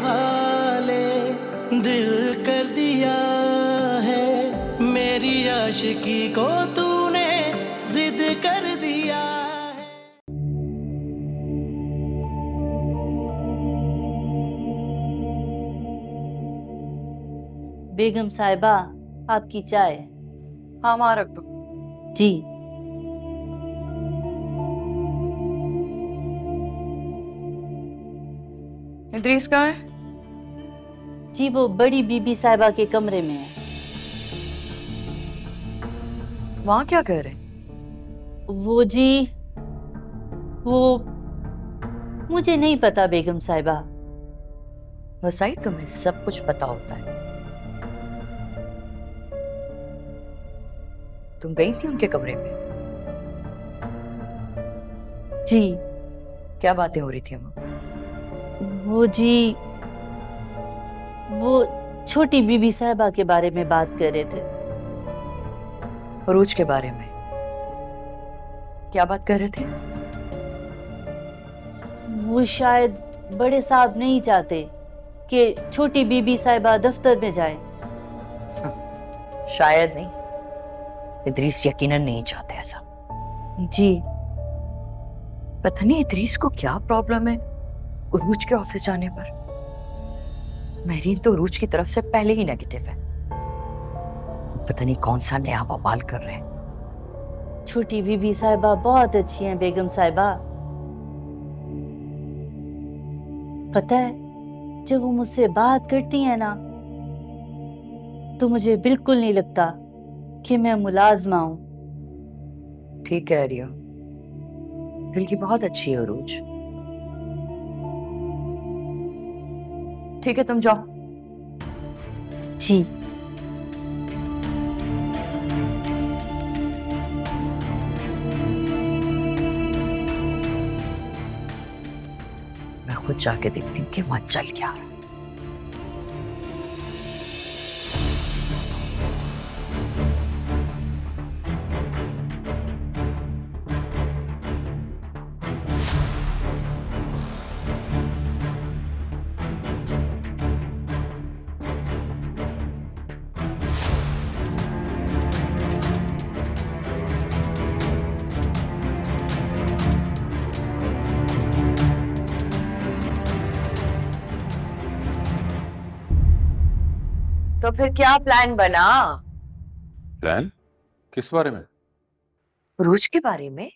हवाले दिल कर दिया है, मेरी आशिकी को तूने जिद कर दिया है। बेगम साहिबा, आपकी चाय। हाँ वहाँ रख दो। जी। इदरीस कहाँ है? जी वो बड़ी बीबी साहिबा के कमरे में है। वहाँ क्या कर रहे? वो जी वो मुझे नहीं पता बेगम साहिबा। वसाई तुम्हें सब कुछ पता होता है। तुम गई थी उनके कमरे में? जी। क्या बातें हो रही थी वहाँ? वो जी वो छोटी बीबी साहिबा के बारे में बात कर रहे थे। उरूज के बारे में क्या बात कर रहे थे? वो शायद बड़े साहब नहीं चाहते कि छोटी बीबी साहिबा दफ्तर में जाए। शायद नहीं, इदरीस यकीनन नहीं चाहते ऐसा। जी। पता नहीं इदरीस को क्या प्रॉब्लम है उरूज के ऑफिस जाने पर। महरीन तो उरूज की तरफ से पहले ही नेगेटिव है। पता नहीं कौन सा नया बवाल कर रहे हैं। छोटी बीबी साहिबा बहुत अच्छी हैं बेगम साहिबा। पता है जब वो मुझसे बात करती हैं ना तो मुझे बिल्कुल नहीं लगता कि मैं मुलाजमा हूं। ठीक कह रही हो, दिल की बहुत अच्छी है उरूज। ठीक है तुम जाओ। जी। मैं खुद जाके देखती हूँ कि वहां चल क्या रहा है। तो फिर क्या प्लान बना? प्लान? किस बारे में? उरूज के बारे में।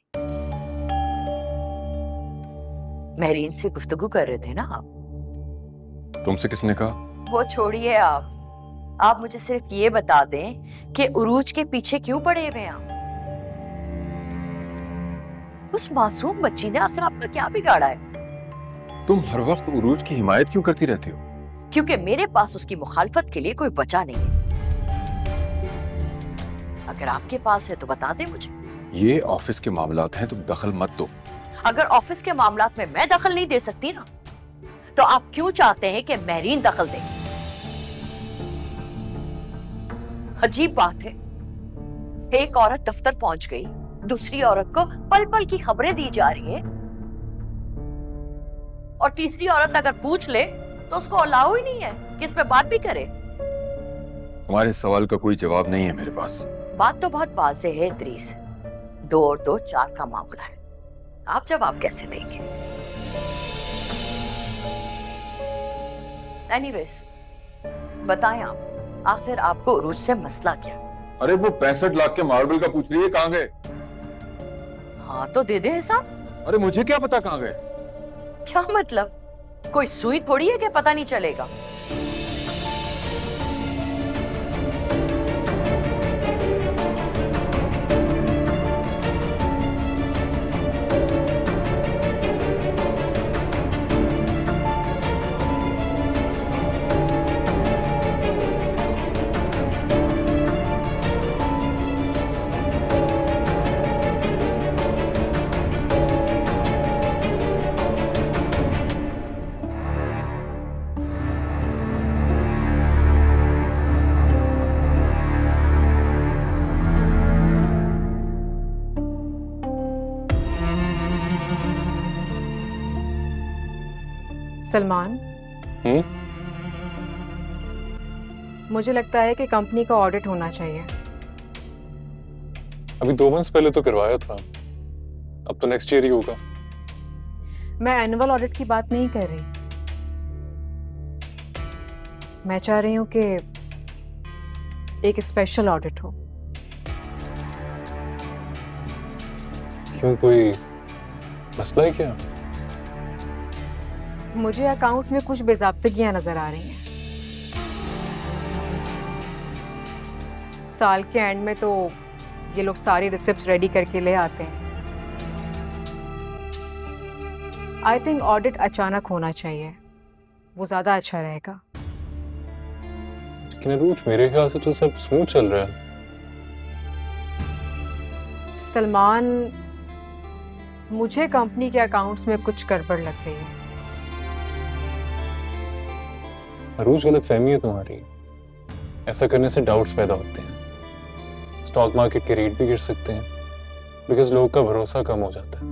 महरीन से गुफ्तगू कर रहे थे ना आप? तुमसे किसने कहा? वो छोड़िए आप मुझे सिर्फ ये बता दें कि उरूज के पीछे क्यों पड़े हुए हैं आप? उस मासूम बच्ची ने आखिर आपका क्या बिगाड़ा है? तुम हर वक्त उरूज की हिमायत क्यों करती रहती हो? क्योंकि मेरे पास उसकी मुखालफत के लिए कोई वजह नहीं है। अगर आपके पास है तो बता दे मुझे। ये ऑफिस के मामलात हैं, तुम दखल मत दो। अगर ऑफिस के मामलात में मैं दखल नहीं दे सकती ना तो आप क्यों चाहते हैं कि महरीन दखल दे? अजीब बात है, एक औरत दफ्तर पहुंच गई, दूसरी औरत को पल पल की खबरें दी जा रही है, और तीसरी औरत अगर पूछ ले तो उसको अलाउ ही नहीं है कि इस पे बात भी करे। तुम्हारे सवाल का कोई जवाब नहीं है मेरे पास। बात तो बहुत वाज़ेह है इदरीस, 2 और 2 4 का मामला है। आप जवाब कैसे देंगे? एनीवेज बताएं आप, आखिर आपको उरूज से मसला क्या? अरे वो 65 लाख के मार्बल का पूछ रही है, कहाँ गए? हाँ तो दे दे हिसाब। अरे मुझे क्या पता कहाँ गए? क्या मतलब? कोई सुई थोड़ी है कि पता नहीं चलेगा। सलमान, मुझे लगता है कि कंपनी का ऑडिट होना चाहिए। अभी 2 मंथ्स पहले तो करवाया था, अब तो नेक्स्ट ईयर ही होगा। मैं एनुअल ऑडिट की बात नहीं कर रही, मैं चाह रही हूं कि एक स्पेशल ऑडिट हो। क्यों, कोई मसला है क्या? मुझे अकाउंट में कुछ बेज़ाब्तगियां नजर आ रही हैं। साल के एंड में तो ये लोग सारी रिसिप्ट रेडी करके ले आते हैं। आई थिंक ऑडिट अचानक होना चाहिए, वो ज्यादा अच्छा रहेगा। लेकिन अरूज, मेरे ख्याल से तो सब स्मूथ चल रहा है। सलमान, मुझे कंपनी के अकाउंट्स में कुछ गड़बड़ लग रही है। अरूज, गलतफहमी है तुम्हारी। ऐसा करने से डाउट्स पैदा होते हैं, स्टॉक मार्केट के रेट भी गिर सकते हैं, बिकॉज लोगों का भरोसा कम हो जाता है।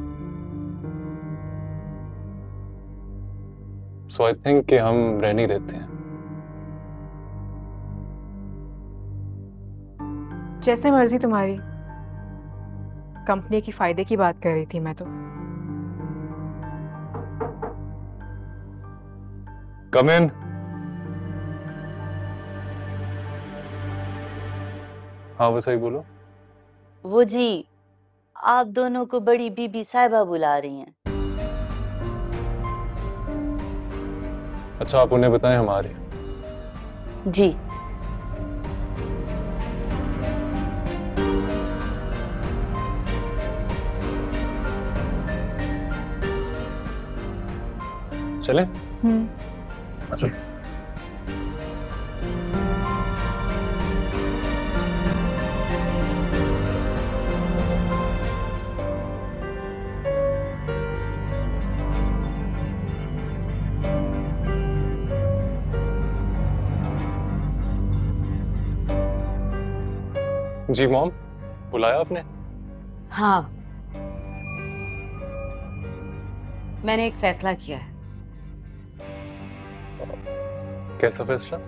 सो आई थिंक कि हम रहने देते हैं। जैसे मर्जी तुम्हारी। कंपनी की फायदे की बात कर रही थी मैं तो। कम इन। हाँ वो सही बोलो। वो जी, आप दोनों को बड़ी बीबी साहिबा बुला रही हैं। अच्छा, आप उन्हें बताएं हम आ रहे हैं। जी। चलें? अच्छा। जी मॉम, बुलाया आपने? हाँ, मैंने एक फैसला किया है। कैसा फैसला?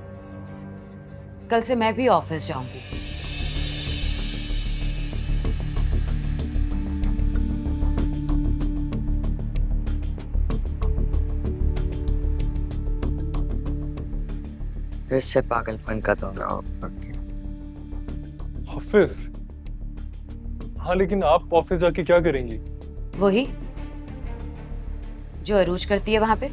कल से मैं भी ऑफिस जाऊंगी। फिर से पागलपन का दौरा हो। ऑफिस? हाँ, लेकिन आप ऑफिस जाके क्या करेंगी? वही जो अरूज करती है वहां पे।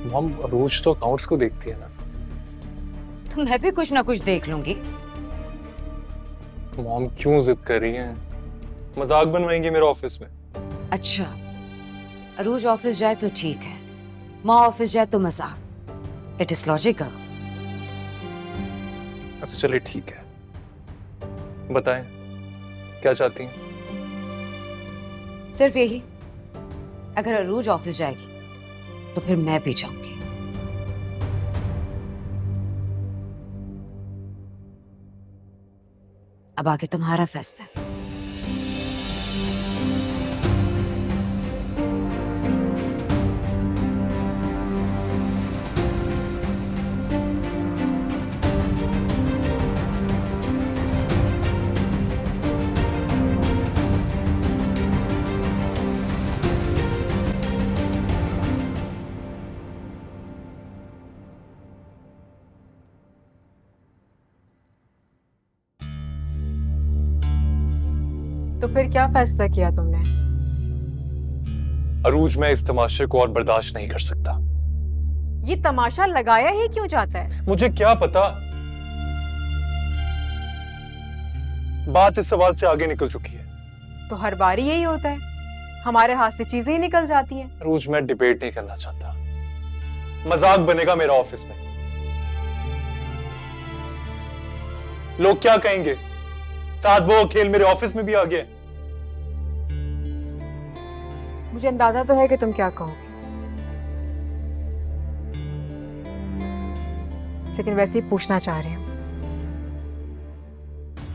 मॉम, अरूज तो अकाउंट्स को देखती है ना। तो मैं भी कुछ ना कुछ देख लूंगी। मॉम क्यों जिद कर रही हैं? मजाक बनवाएंगे मेरे ऑफिस में? अच्छा, अरूज ऑफिस जाए तो ठीक है, माँ ऑफिस जाए तो मजाक। It is logical. अच्छा चलिए ठीक है, बताएं क्या चाहती हैं? सिर्फ यही, अगर अरूज ऑफिस जाएगी तो फिर मैं भी जाऊंगी। अब आगे तुम्हारा फैसला है। तो फिर क्या फैसला किया तुमने? अरूज, मैं इस तमाशे को और बर्दाश्त नहीं कर सकता। ये तमाशा लगाया ही क्यों जाता है? मुझे क्या पता, बात इस सवाल से आगे निकल चुकी है। तो हर बार यही होता है, हमारे हाथ से चीजें ही निकल जाती हैं। अरूज, मैं डिबेट नहीं करना चाहता, मजाक बनेगा मेरा ऑफिस में। लोग क्या कहेंगे? सास बहू खेल मेरे ऑफिस में भी आ गया। मुझे अंदाजा तो है कि तुम क्या कहोगे, लेकिन वैसे ही पूछना चाह रही हूं,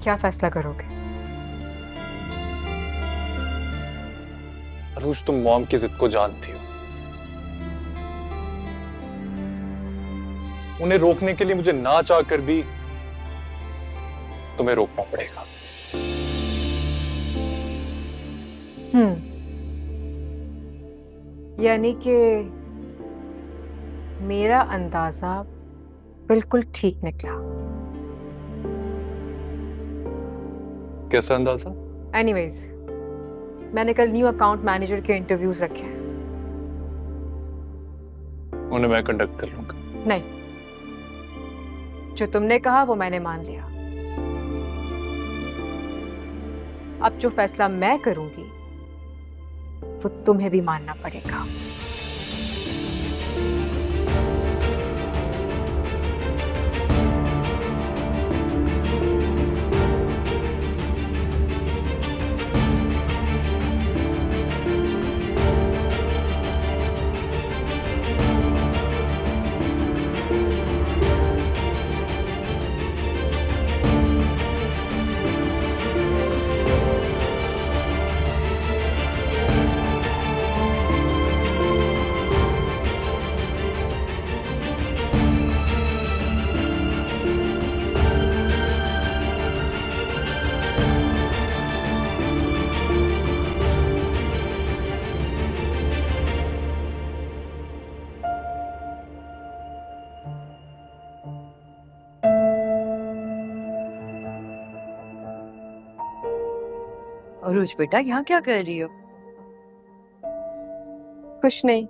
क्या फैसला करोगे? अरूज, तुम मॉम की जिद को जानती हो। उन्हें रोकने के लिए मुझे ना चाहकर भी तुम्हें रोकना पड़ेगा। यानी कि मेरा अंदाजा बिल्कुल ठीक निकला। कैसा अंदाजा? एनीवेज, मैंने कल न्यू अकाउंट मैनेजर के इंटरव्यूज रखे हैं। उन्हें मैं कंडक्ट कर लूंगा। नहीं, जो तुमने कहा वो मैंने मान लिया। अब जो फैसला मैं करूंगी वो तुम्हें भी मानना पड़ेगा। अरूज बेटा, यहाँ क्या कर रही हो? कुछ नहीं,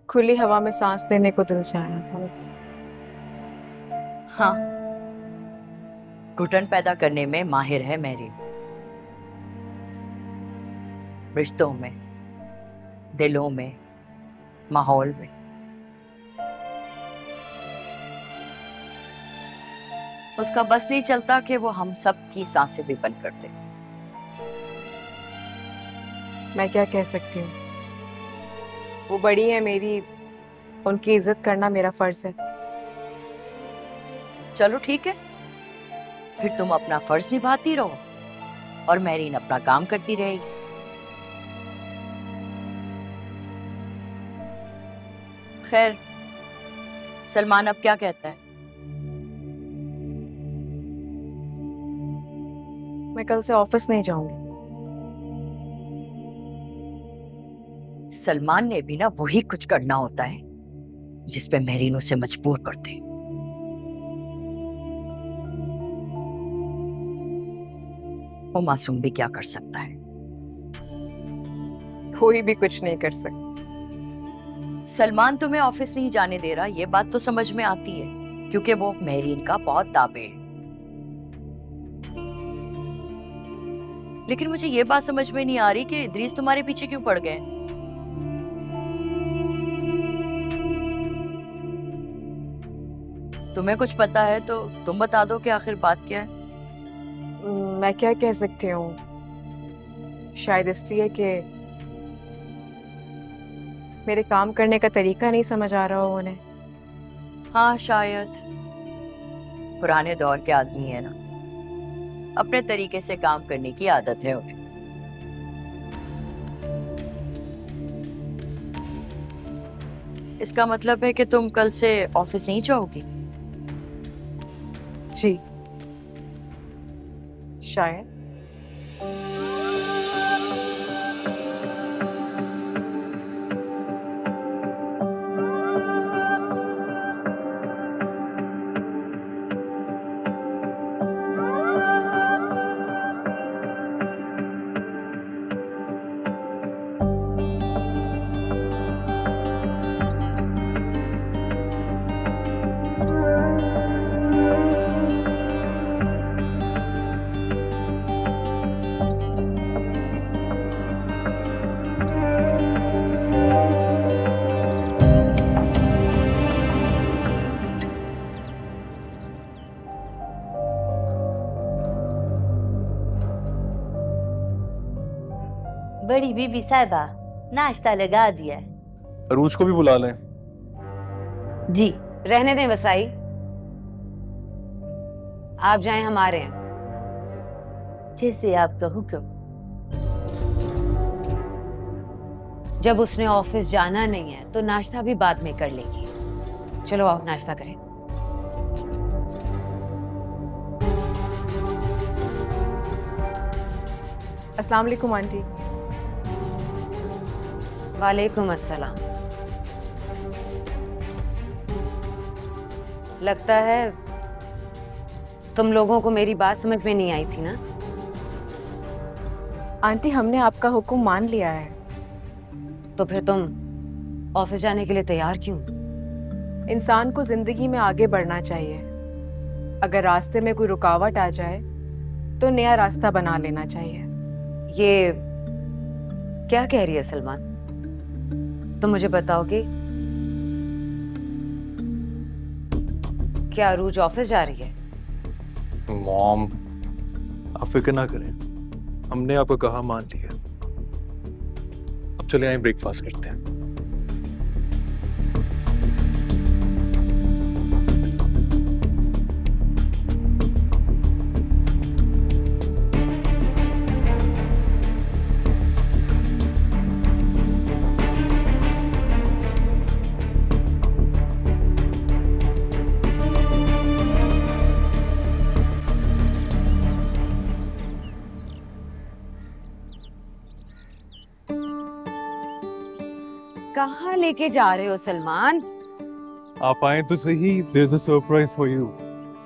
खुली हवा में सांस लेने को दिल चाह रहा था बस। हाँ, घुटन पैदा करने में माहिर है मेरी। रिश्तों में, दिलों में, माहौल में। उसका बस नहीं चलता कि वो हम सब की सांसें भी बंद कर दे। मैं क्या कह सकती हूँ, वो बड़ी है मेरी, उनकी इज्जत करना मेरा फर्ज है। चलो ठीक है, फिर तुम अपना फर्ज निभाती रहो और मेरीन अपना काम करती रहेगी। खैर, सलमान अब क्या कहता है? मैं कल से ऑफिस नहीं जाऊंगी। सलमान ने भी ना वही कुछ करना होता है जिस पे मेरीन उसे मजबूर करते हैं। वो मासूम भी क्या कर सकता है? कोई भी कुछ नहीं कर सकता। सलमान तुम्हें ऑफिस नहीं जाने दे रहा, ये बात तो समझ में आती है, क्योंकि वो मेरीन का बहुत ताबे है। लेकिन मुझे ये बात समझ में नहीं आ रही कि इदरीस तुम्हारे पीछे क्यों पड़ गए। तुम्हें कुछ पता है तो तुम बता दो कि आखिर बात क्या है। मैं क्या कह सकती हूँ, शायद इसलिए कि मेरे काम करने का तरीका नहीं समझ आ रहा हो उन्हें। हाँ शायद, पुराने दौर के आदमी है ना, अपने तरीके से काम करने की आदत है उन्हें। इसका मतलब है कि तुम कल से ऑफिस नहीं जाओगी? जी शायद। बड़ी बीबी साहिबा, नाश्ता लगा दिया है। अरूज को भी बुला लें। जी। रहने दें वसाई, आप जाएं, हमारे हैं। जैसे आपका हुक्म। जब उसने ऑफिस जाना नहीं है तो नाश्ता भी बाद में कर लेगी। चलो आओ नाश्ता करें। अस्सलाम वालेकुम आंटी। वालेकुम अस्सलाम। लगता है तुम लोगों को मेरी बात समझ में नहीं आई थी ना? आंटी हमने आपका हुक्म मान लिया है। तो फिर तुम ऑफिस जाने के लिए तैयार क्यों? इंसान को जिंदगी में आगे बढ़ना चाहिए। अगर रास्ते में कोई रुकावट आ जाए तो नया रास्ता बना लेना चाहिए। ये क्या कह रही है सलमान? तुम मुझे बताओगे क्या अरूज ऑफिस जा रही है? मॉम, आप फिक्र ना करें, हमने आपको कहा मान लिया। अब चले आए ब्रेकफास्ट करते हैं। कहाँ लेके जा रहे हो सलमान? आप आए तो सही, there is a surprise for you.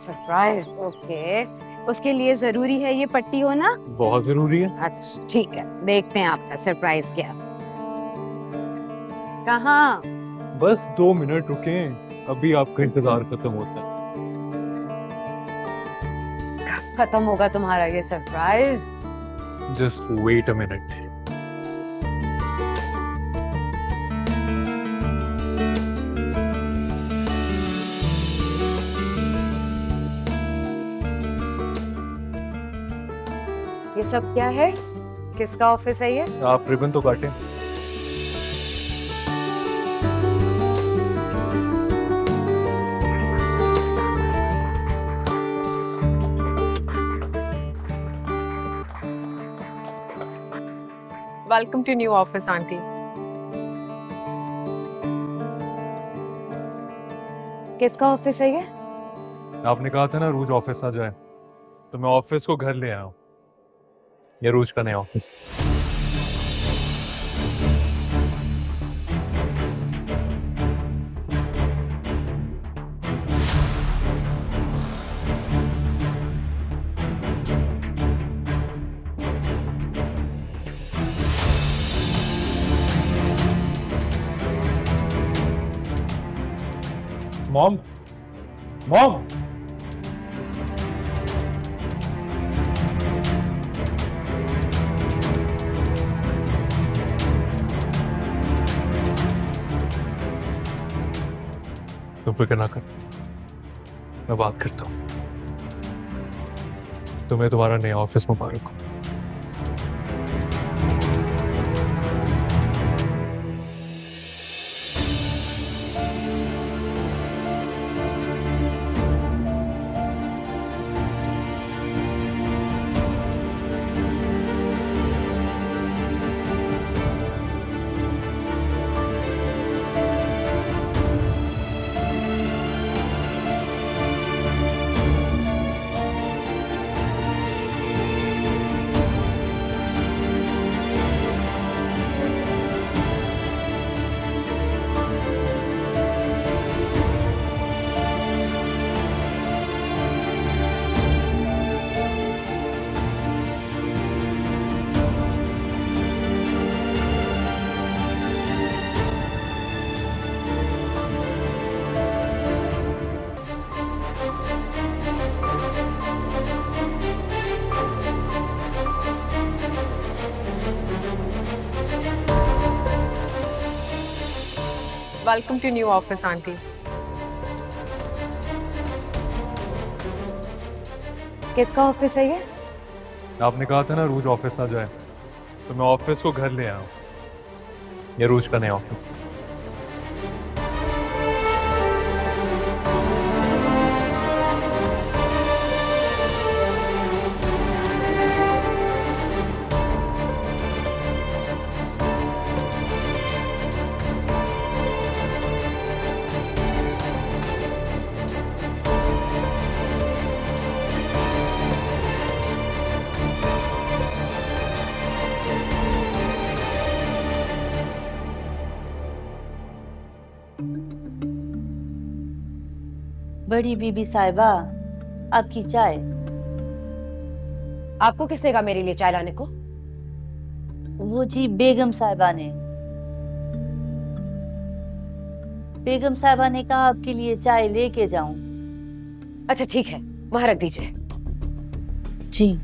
Surprise? Okay. उसके लिए जरूरी है ये पट्टी होना? बहुत जरूरी है। अच्छा ठीक है, देखते हैं आपका सरप्राइज क्या। कहाँ? बस 2 मिनट रुकें, अभी आपका इंतजार खत्म होता है। खत्म होगा तुम्हारा ये surprise? Just wait a minute. ये सब क्या है? किसका ऑफिस है ये? आप रिबन तो काटें। Welcome to new office aunty. किसका ऑफिस है ये? आपने कहा था ना रोज ऑफिस ना जाए, तो मैं ऑफिस को घर ले आया हूँ। ये रोज का नया ऑफिस। मॉम, मॉम, तुम फिक्र ना कर, मैं बात करता हूँ। तुम्हें तुम्हारा नया ऑफिस मुबारक हो। Welcome to new office aunty. किसका ऑफिस है ये? आपने कहा था ना रोज ऑफिस ना जाए, तो मैं ऑफिस को घर ले आया हूँ। ये रोज का नया ऑफिस। बड़ी बीबी साहिबा, आपकी चाय। आपको किसने कहा मेरे लिए चाय लाने को? वो जी बेगम साहिबा ने। बेगम साहिबा ने कहा आपके लिए चाय लेके जाऊं। अच्छा ठीक है, वहां रख दीजिए। जी।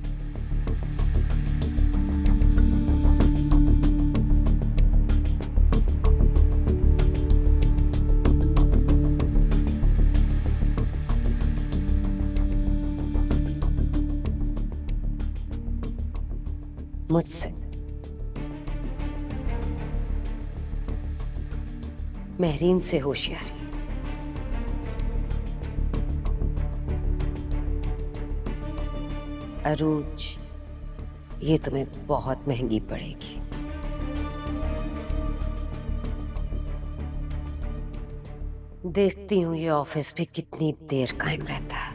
मुझसे महरीन से होशियारी। अरूज, ये तुम्हें बहुत महंगी पड़ेगी। देखती हूँ ये ऑफिस भी कितनी देर कायम रहता है।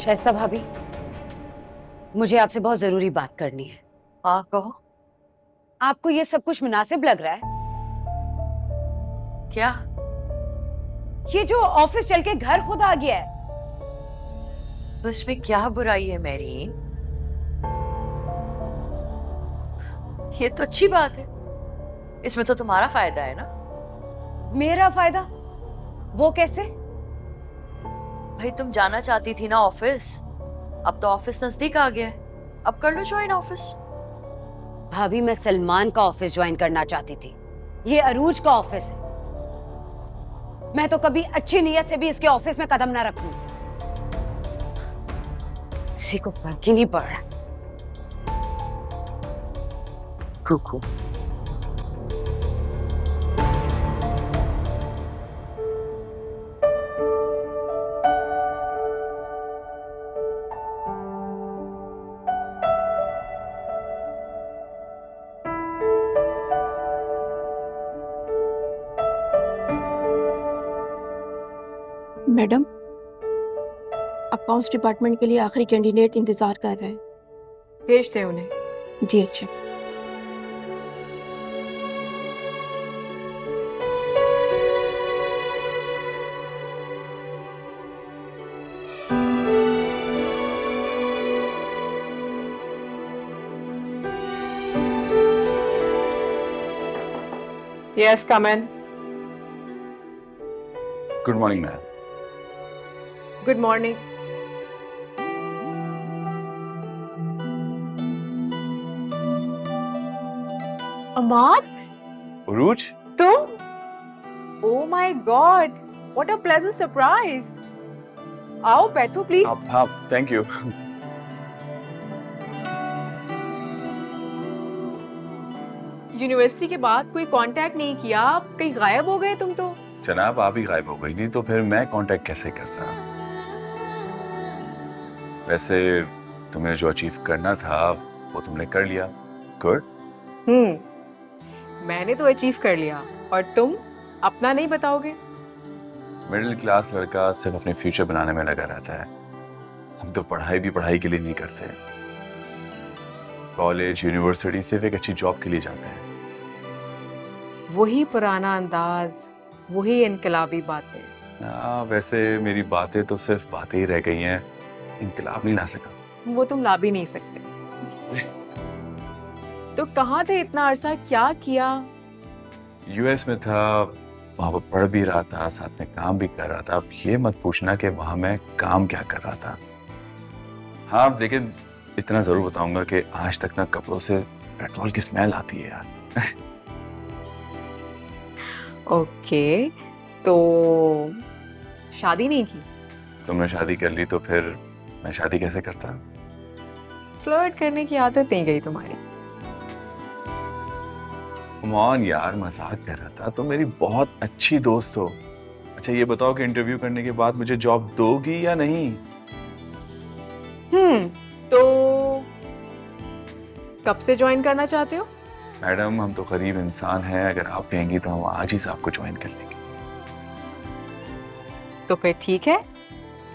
शाइस्ता भाभी, मुझे आपसे बहुत जरूरी बात करनी है। हाँ कहो। आपको ये सब कुछ मुनासिब लग रहा है? क्या? ये जो ऑफिस चल के घर खुद आ गया है। तो इसमें क्या बुराई है मेरीन? ये तो अच्छी बात है, इसमें तो तुम्हारा फायदा है ना। मेरा फायदा? वो कैसे? भाई तुम जाना चाहती थी ना ऑफिस, अब तो ऑफिस नजदीक आ गया है, अब कर लो ज्वाइन ऑफिस। भाभी, मैं सलमान का ऑफिस ज्वाइन करना चाहती थी, ये अरूज का ऑफिस है। मैं तो कभी अच्छी नीयत से भी इसके ऑफिस में कदम ना रखूं। किसी को फर्क ही नहीं पड़ रहा। कुकू, मैडम, अकाउंट्स डिपार्टमेंट के लिए आखिरी कैंडिडेट इंतजार कर रहा है। भेजते हैं उन्हें। जी अच्छा। Yes, come in. Good morning ma'am. Good morning. Amat, उरूज, तुम? Oh my God! What a pleasant surprise. आओ बैठो प्लीज। हाँ थैंक यू। यूनिवर्सिटी के बाद कोई कांटेक्ट नहीं किया, आप कहीं गायब हो गए तुम तो। जनाब आप ही गायब हो गई थी तो फिर मैं कांटेक्ट कैसे करता? वैसे तुम्हें जो अचीव करना था वो तुमने कर लिया। गुड। मैंने तो अचीव कर लिया, और तुम अपना नहीं बताओगे? मिडिल क्लास लड़का सिर्फ अपने फ्यूचर बनाने में लगा रहता है। हम तो पढ़ाई भी पढ़ाई के लिए नहीं करते। कॉलेज यूनिवर्सिटी सिर्फ एक अच्छी जॉब के लिए जाते हैं। वही पुराना अंदाज, वही इनकलाबी बातें। वैसे मेरी बातें तो सिर्फ बातें ही रह गई हैं, इनकलाब नहीं ला सका। वो तुम ला भी नहीं सकते। तो कहाँ थे इतना अरसा, क्या किया? यूएस में था, वहां पर पढ़ भी रहा था, साथ में काम भी कर रहा था। अब ये मत पूछना कि वहां मैं काम क्या कर रहा था। हाँ लेकिन इतना जरूर बताऊंगा कि आज तक ना कपड़ों से पेट्रोल की स्मेल आती है यार। ओके, तो शादी नहीं की? तुमने शादी कर ली तो फिर मैं शादी कैसे करता? फ्लर्ट करने की आदत नहीं गई तुम्हारी। कम ऑन यार, मजाक कर रहा था। तो मेरी बहुत अच्छी दोस्त हो। अच्छा ये बताओ कि इंटरव्यू करने के बाद मुझे जॉब दोगी या नहीं? तो कब से ज्वाइन करना चाहते हो? मैडम हम तो गरीब इंसान हैं, अगर आप कहेंगी तो हम आज ही से आपको ज्वाइन कर लेंगे। तो फिर ठीक है,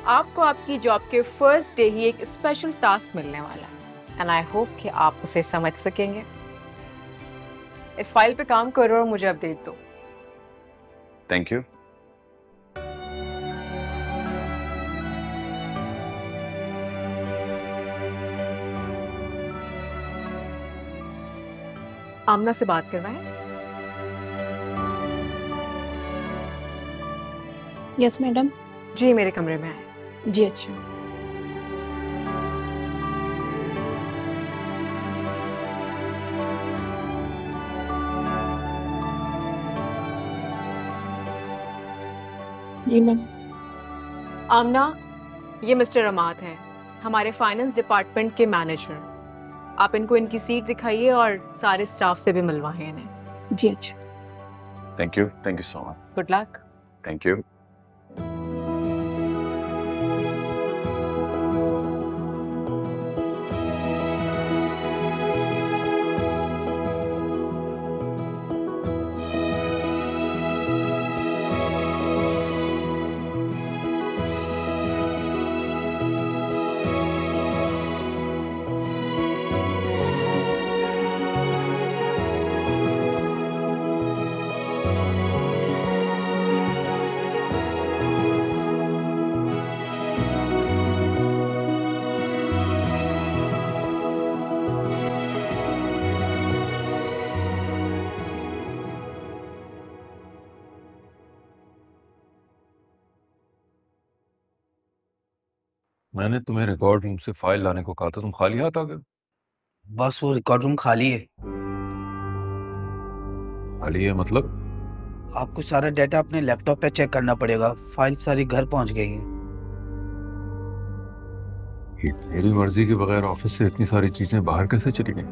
आपको आपकी जॉब के फर्स्ट डे ही एक स्पेशल टास्क मिलने वाला है एंड आई होप कि आप उसे समझ सकेंगे। इस फाइल पे काम करो और मुझे अपडेट दो। Thank you. आमना से बात करवाएं। Yes madam. जी मेरे कमरे में आए। जी अच्छा। जी मैम। आमना, ये मिस्टर अमात हैं, हमारे फाइनेंस डिपार्टमेंट के मैनेजर। आप इनको इनकी सीट दिखाइए और सारे स्टाफ से भी मिलवाएं इन्हें। जी अच्छा। Thank you so much. Good luck. Thank you. मैंने तुम्हें रिकॉर्ड रूम से फाइल लाने को कहा था, तुम खाली हाथ आ गए। बस वो रिकॉर्ड रूम खाली है। खाली है मतलब? आपको सारा डाटा अपने लैपटॉप पे चेक करना पड़ेगा। फाइल सारी घर पहुंच गई है। मेरी मर्जी के बगैर ऑफिस से इतनी सारी चीजें बाहर कैसे चली गई?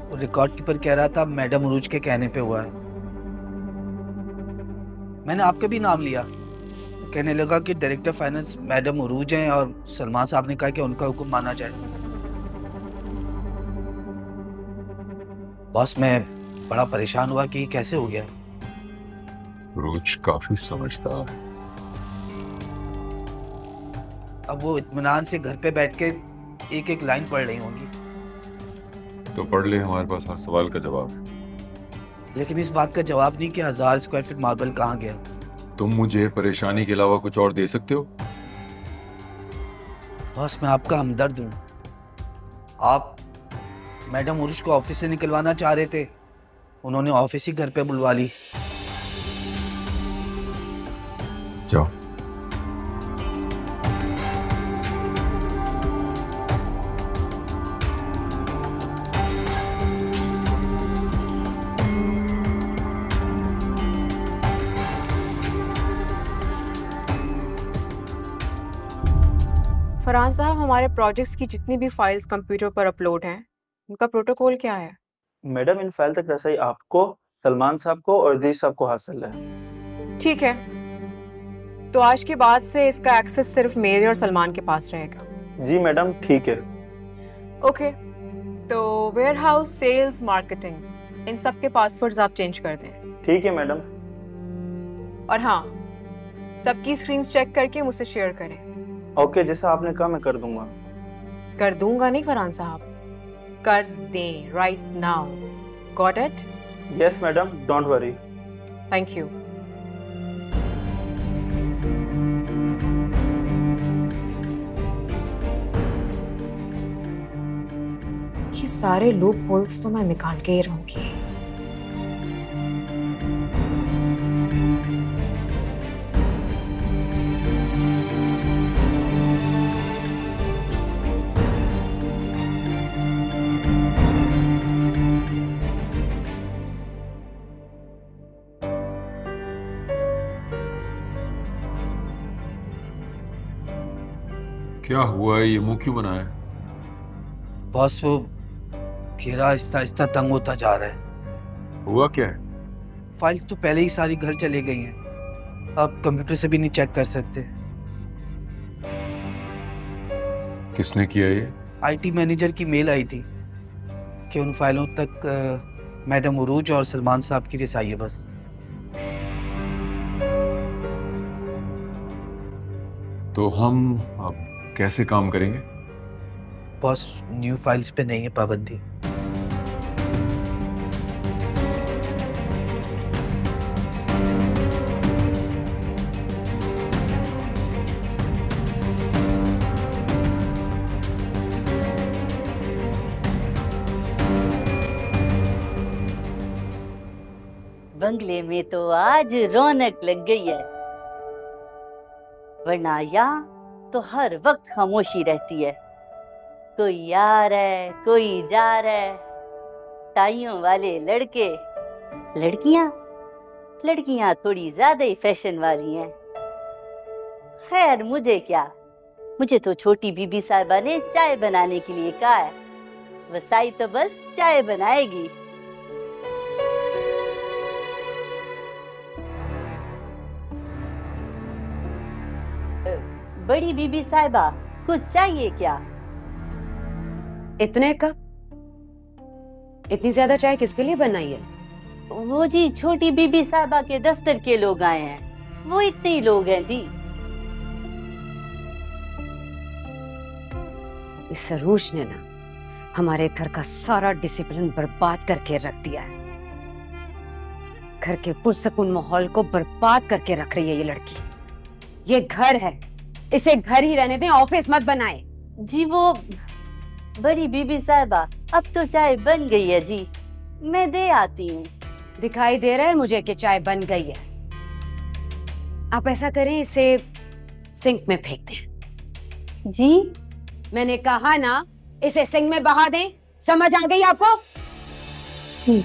वो रिकॉर्ड कीपर कह रहा था मैडम उरूज के कहने पे हुआ है। मैंने आपका भी नाम लिया। कहने लगा कि डायरेक्टर फाइनेंस मैडम उरूज हैं और सलमान साहब ने कहा कि उनका हुक्म माना जाए। बॉस मैं बड़ा परेशान हुआ कि कैसे हो गया। उरूज काफी समझदार है। अब वो इत्मीनान से घर पे बैठ के एक एक लाइन पढ़ रही होंगी। तो पढ़ ले, हमारे पास हर सवाल का जवाब है। लेकिन इस बात का जवाब नहीं कि 1000 स्क्वायर फीट मार्बल कहाँ गया। तुम मुझे परेशानी के अलावा कुछ और दे सकते हो? बॉस मैं आपका हमदर्द हूँ। आप मैडम उरूज को ऑफिस से निकलवाना चाह रहे थे, उन्होंने ऑफिस ही घर पे बुलवा ली। जाओ। फरहान साहब, हमारे प्रोजेक्ट्स की जितनी भी फाइल्स कंप्यूटर पर अपलोड हैं, उनका प्रोटोकॉल क्या है? मैडम इन फाइल तक रसाई आपको, सलमान साहब को और अजीज साहब को हासिल है। ठीक है, तो आज के बाद से इसका एक्सेस सिर्फ मेरे और सलमान के पास रहेगा। जी मैडम ठीक है। ओके, तो वेयरहाउस, सेल्स, मार्केटिंग, इन सब के पासवर्ड्स आप चेंज कर दें। ठीक है मैडम। और हाँ, सबकी स्क्रीन्स चेक करके मुझसे शेयर करें। ओके, जैसा आपने कहा मैं कर दूंगा। कर दूंगा नहीं फरहान साहब, कर दें right now. Got it? Yes madam, don't worry. Thank you. ये सारे लूप होल्स तो मैं निकाल के ही रहूंगी। क्या हुआ है? ये मुंह क्यों बनाया? बॉस वो घेरा आहिस्ता आहिस्ता तंग होता जा रहा है। हुआ क्या है? फाइल्स तो पहले ही सारी घर चले गई हैं, अब कंप्यूटर से भी नहीं चेक कर सकते। किसने किया ये? आईटी मैनेजर की मेल आई थी कि उन फाइलों तक मैडम उरूज और सलमान साहब की रिसाई है बस। तो हम अब कैसे काम करेंगे? बॉस न्यू फाइल्स पे नहीं है पाबंदी। बंगले में तो आज रौनक लग गई है, वरना यहाँ तो हर वक्त खामोशी रहती है। कोई आ रहा है, कोई जा रहा है। ताइयों वाले लड़के, लड़कियां थोड़ी ज्यादा ही फैशन वाली हैं। खैर मुझे क्या, मुझे तो छोटी बीबी साहिबा ने चाय बनाने के लिए कहा है। वसाई तो बस चाय बनाएगी। बड़ी बीबी साहिबा कुछ चाहिए क्या? इतने कप? इतनी ज्यादा चाय किसके लिए बनाई है? वो जी छोटी बीबी साहिबा के दफ्तर के लोग आए हैं, वो इतने ही लोग हैं जी। इस सरूज ने ना हमारे घर का सारा डिसिप्लिन बर्बाद करके रख दिया है। घर के पुरसकून माहौल को बर्बाद करके रख रही है ये लड़की। ये घर है, इसे घर ही रहने दें, ऑफिस मत बनाए। जी वो बड़ी बीबी साहिबा अब तो चाय बन गई है जी, मैं दे आती हूँ। दिखाई दे रहा है मुझे कि चाय बन गई है। आप ऐसा करें, इसे सिंक में फेंक दें। जी मैंने कहा ना, इसे सिंक में बहा दें। समझ आ गई आपको? जी।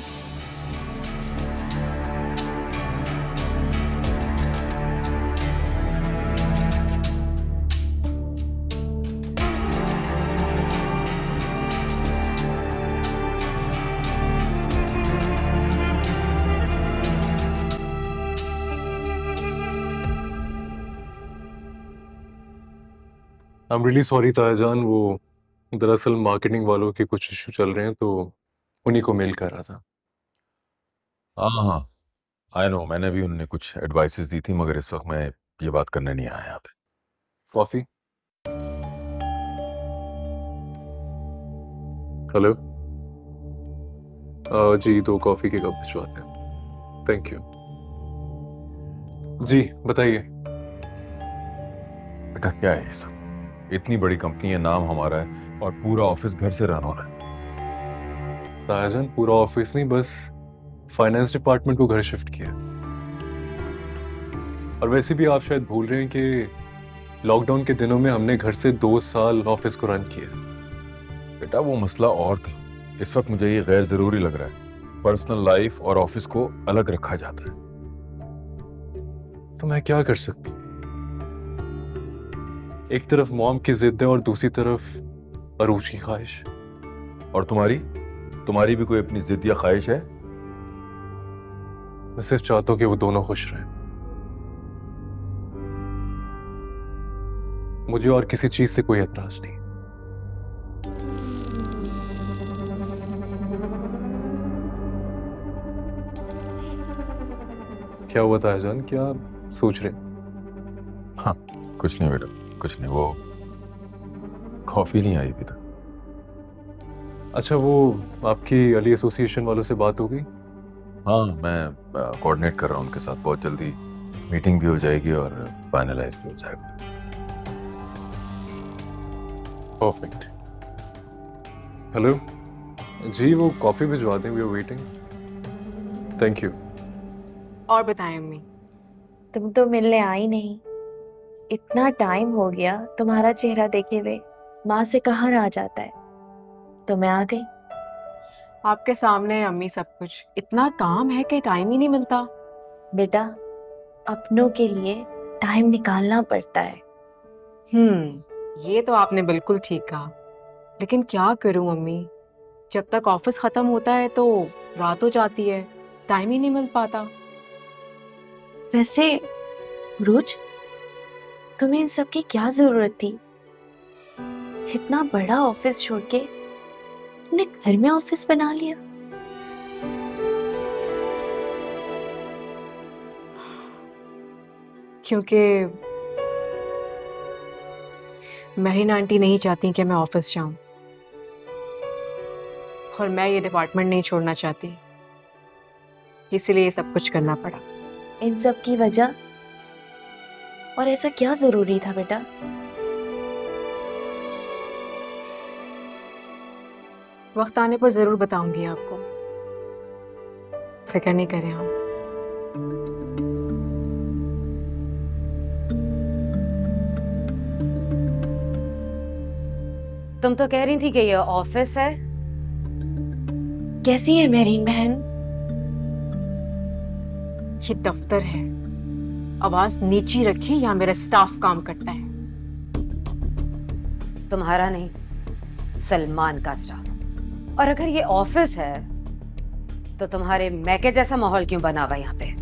I'm really sorry तायाजान, वो दरअसल मार्केटिंग वालों के कुछ इशू चल रहे हैं तो उन्हीं को मेल कर रहा था। हाँ हाँ, आई नो, मैंने भी उन्हें कुछ एडवाइसेस दी थी, मगर इस वक्त मैं ये बात करने नहीं आया यहाँ पे। कॉफी? हेलो जी, 2 कॉफी के कप भिजवाते हैं। थैंक यू जी। बताइए बेटा, क्या है ये सब? इतनी बड़ी कंपनी है, नाम हमारा है, और पूरा ऑफिस घर से रन हो रहा है। तायाजान, पूरा ऑफिस नहीं, बस फाइनेंस डिपार्टमेंट को घर शिफ्ट किया। और वैसे भी आप शायद भूल रहे हैं कि लॉकडाउन के दिनों में हमने घर से 2 साल ऑफिस को रन किया। बेटा वो मसला और था, इस वक्त मुझे ये गैर जरूरी लग रहा है। पर्सनल लाइफ और ऑफिस को अलग रखा जाता है। तो मैं क्या कर सकता हूँ? एक तरफ मॉम की जिद है और दूसरी तरफ अरूज की ख्वाहिश। और तुम्हारी भी कोई अपनी जिद या ख्वाहिश है? मैं सिर्फ चाहता हूं कि वो दोनों खुश रहें। मुझे और किसी चीज से कोई एतराज नहीं। क्या हुआ तायाजान, क्या सोच रहे? हाँ कुछ नहीं बेटा, कुछ नहीं। वो कॉफी नहीं आई अभी तक। अच्छा, वो आपकी अली एसोसिएशन वालों से बात हो गई? हाँ, मैं कोऑर्डिनेट कर रहा हूँ उनके साथ। बहुत जल्दी मीटिंग भी हो जाएगी और फाइनलाइज भी हो जाएगा। परफेक्ट। हेलो जी, वो कॉफी भिजवा दें, we are waiting. Thank you. और बताएं अम्मी? तुम तो मिलने आई नहीं, इतना टाइम हो गया तुम्हारा चेहरा देखे हुए। माँ से कहाँ रहा जाता है, तो मैं आ गई। आपके सामने है अम्मी सब कुछ। इतना काम है कि टाइम ही नहीं मिलता। बेटा, अपनों के लिए टाइम निकालना पड़ता है। ये तो आपने बिल्कुल ठीक कहा। लेकिन क्या करूं मम्मी, जब तक ऑफिस खत्म होता है तो रात हो जाती है, टाइम ही नहीं मिल पाता। वैसे रोज तुम्हें इन सब की क्या जरूरत थी? इतना बड़ा ऑफिस छोड़ के तुमने घर में ऑफिस बना लिया। क्योंकि मेहरीन आंटी नहीं चाहती कि मैं ऑफिस जाऊं, और मैं ये डिपार्टमेंट नहीं छोड़ना चाहती, इसीलिए ये सब कुछ करना पड़ा। इन सब की वजह और ऐसा क्या जरूरी था बेटा? वक्त आने पर जरूर बताऊंगी आपको, फिक्र नहीं करें आप। तुम तो कह रही थी कि ये ऑफिस है। कैसी है मेहरीन बहन? ये दफ्तर है, आवाज नीची रखिए, यहाँ मेरा स्टाफ काम करता है। तुम्हारा नहीं, सलमान का स्टाफ। और अगर ये ऑफिस है तो तुम्हारे मैके जैसा माहौल क्यों बना हुआ यहाँ पे?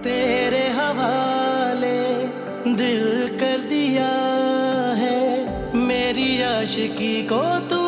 तेरे हवाले दिल कर दिया है, मेरी आशिकी को तू